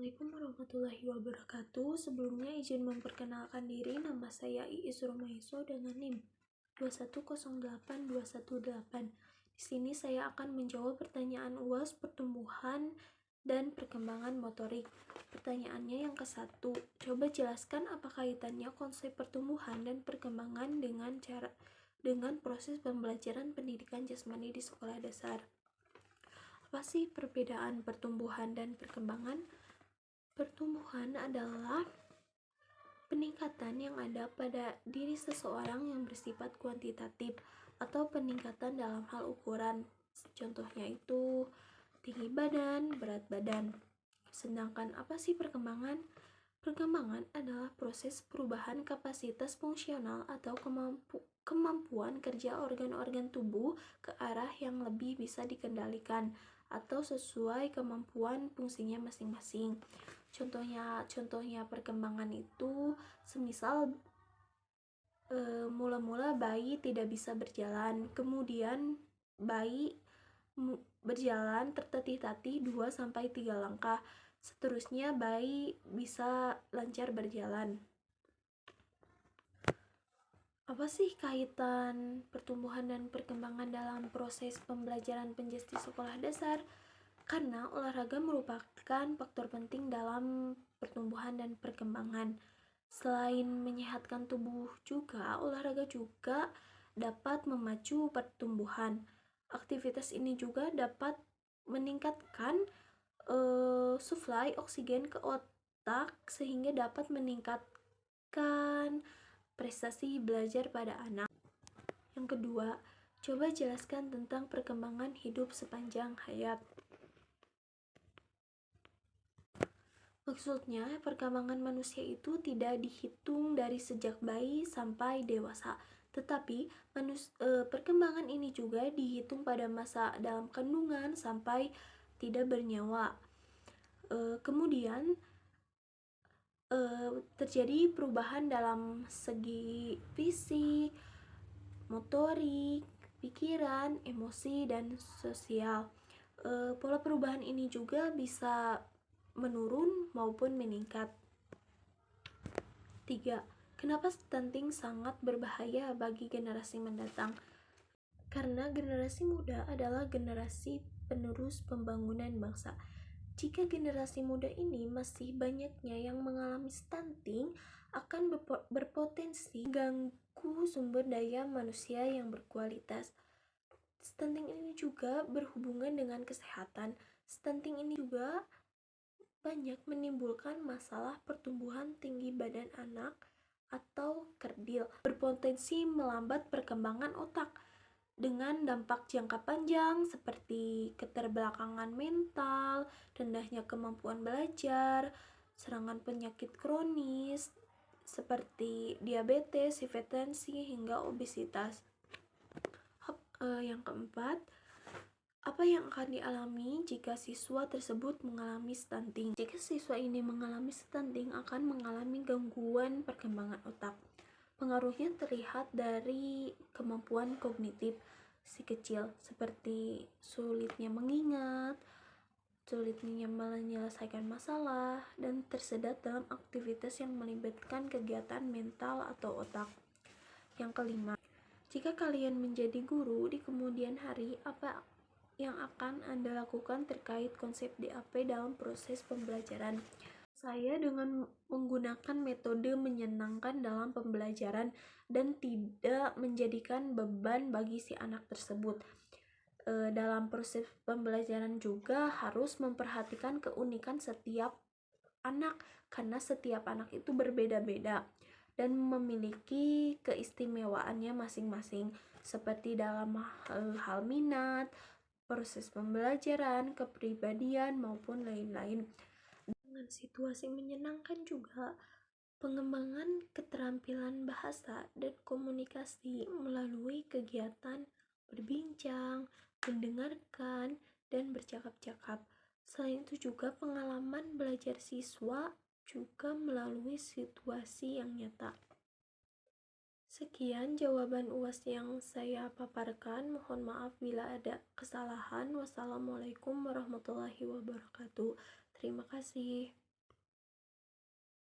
Assalamualaikum warahmatullahi wabarakatuh. Sebelumnya izin memperkenalkan diri, nama saya Iis Rumaiso dengan NIM 2108218. Di sini saya akan menjawab pertanyaan UAS pertumbuhan dan perkembangan motorik. Pertanyaannya yang ke-1, coba jelaskan apa kaitannya konsep pertumbuhan dan perkembangan dengan proses pembelajaran pendidikan jasmani di sekolah dasar. Apa sih perbedaan pertumbuhan dan perkembangan? Pertumbuhan adalah peningkatan yang ada pada diri seseorang yang bersifat kuantitatif atau peningkatan dalam hal ukuran. Contohnya itu tinggi badan, berat badan. Sedangkan apa sih perkembangan? Perkembangan adalah proses perubahan kapasitas fungsional atau kemampuan kerja organ-organ tubuh ke arah yang lebih bisa dikendalikan atau sesuai kemampuan fungsinya masing-masing. Contohnya perkembangan itu semisal mula-mula bayi tidak bisa berjalan, kemudian bayi berjalan tertatih-tatih 2-3 langkah. Seterusnya bayi bisa lancar berjalan. Apa sih kaitan pertumbuhan dan perkembangan dalam proses pembelajaran penjas di sekolah dasar? Karena olahraga merupakan faktor penting dalam pertumbuhan dan perkembangan. Selain menyehatkan tubuh juga, olahraga juga dapat memacu pertumbuhan. Aktivitas ini juga dapat meningkatkan suplai oksigen ke otak sehingga dapat meningkatkan prestasi belajar pada anak. Yang kedua, coba jelaskan tentang perkembangan hidup sepanjang hayat. Maksudnya, perkembangan manusia itu tidak dihitung dari sejak bayi sampai dewasa, tetapi perkembangan ini juga dihitung pada masa dalam kandungan sampai tidak bernyawa. Kemudian terjadi perubahan dalam segi fisik, motorik, pikiran, emosi, dan sosial. Pola perubahan ini juga bisa menurun maupun meningkat. 3. Kenapa stunting sangat berbahaya bagi generasi mendatang? Karena generasi muda adalah generasi penerus pembangunan bangsa. Jika generasi muda ini masih banyaknya yang mengalami stunting, akan berpotensi ganggu sumber daya manusia yang berkualitas. Stunting ini juga berhubungan dengan kesehatan. Stunting ini juga banyak menimbulkan masalah pertumbuhan tinggi badan anak atau kerdil, berpotensi melambat perkembangan otak dengan dampak jangka panjang seperti keterbelakangan mental, rendahnya kemampuan belajar, serangan penyakit kronis seperti diabetes, hipertensi, hingga obesitas. Yang keempat, apa yang akan dialami jika siswa tersebut mengalami stunting? Jika siswa ini mengalami stunting, akan mengalami gangguan perkembangan otak. Pengaruhnya terlihat dari kemampuan kognitif si kecil, seperti sulitnya mengingat, sulitnya menyelesaikan masalah, dan tersedat dalam aktivitas yang melibatkan kegiatan mental atau otak. Yang kelima, jika kalian menjadi guru di kemudian hari, apa yang akan Anda lakukan terkait konsep DAP dalam proses pembelajaran? Saya dengan menggunakan metode menyenangkan dalam pembelajaran dan tidak menjadikan beban bagi si anak tersebut. Dalam proses pembelajaran juga harus memperhatikan keunikan setiap anak, karena setiap anak itu berbeda-beda dan memiliki keistimewaannya masing-masing, seperti dalam hal minat, proses pembelajaran, kepribadian, maupun lain-lain. Dengan situasi menyenangkan juga, pengembangan keterampilan bahasa dan komunikasi melalui kegiatan berbincang, mendengarkan, dan bercakap-cakap. Selain itu juga pengalaman belajar siswa juga melalui situasi yang nyata. Sekian jawaban UAS yang saya paparkan. Mohon maaf bila ada kesalahan. Wassalamualaikum warahmatullahi wabarakatuh. Terima kasih.